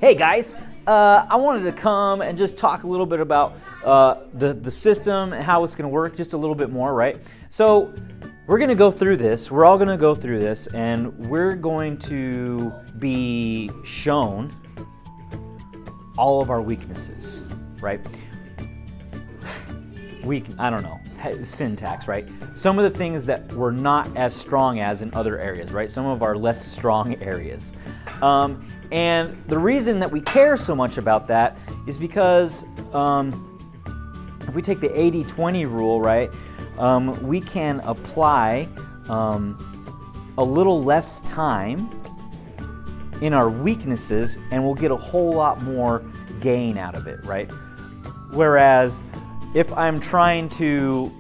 Hey guys, I wanted to come and just talk a little bit about the system and how it's going to work just a little bit more, right? So we're going to go through this. We're all going to go through this, and we're going to be shown all of our weaknesses, right? I don't know, syntax, right? Some of the things that we're not as strong as in other areas, right? Some of our less strong areas. And the reason that we care so much about that is because if we take the 80-20 rule, right, we can apply a little less time in our weaknesses and we'll get a whole lot more gain out of it, right? Whereas if I'm trying to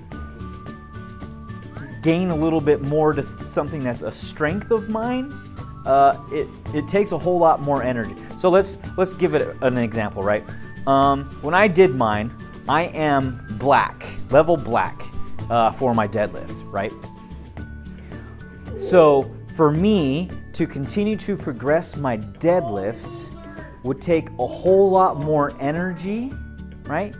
gain a little bit more to something that's a strength of mine, it takes a whole lot more energy. So let's give it an example, right? When I did mine, I am black, level black, for my deadlift, right? So for me to continue to progress my deadlift would take a whole lot more energy, right?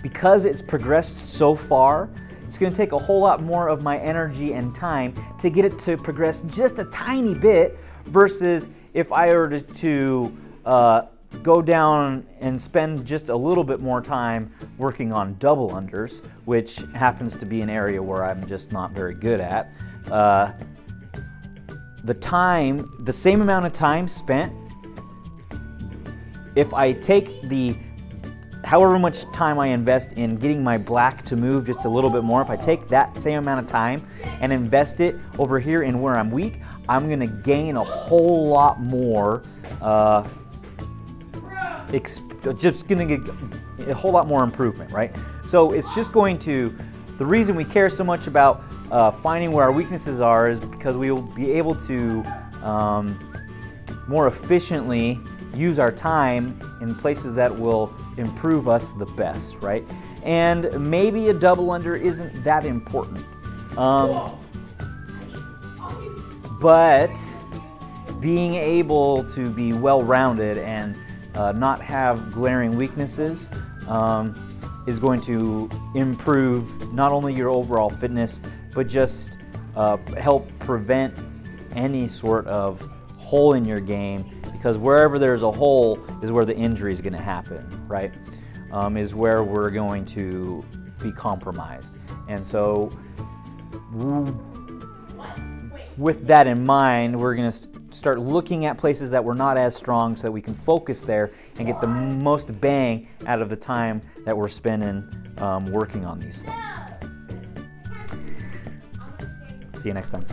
Because it's progressed so far, it's going to take a whole lot more of my energy and time to get it to progress just a tiny bit, versus if I were to go down and spend just a little bit more time working on double unders, which happens to be an area where I'm just not very good at. The same amount of time spent, if I take however much time I invest in getting my black to move just a little bit more, if I take that same amount of time and invest it over here in where I'm weak, I'm going to gain a whole lot more, just going to get a whole lot more improvement, right? So it's just going to, the reason we care so much about finding where our weaknesses are is because we will be able to more efficiently use our time in places that will improve us the best, right? And maybe a double under isn't that important. But being able to be well-rounded and not have glaring weaknesses is going to improve not only your overall fitness, but just help prevent any sort of hole in your game, because wherever there's a hole is where the injury is going to happen, right? Is where we're going to be compromised. And so with that in mind, we're going to start looking at places that we're not as strong so that we can focus there and get the most bang out of the time that we're spending working on these things. See you next time.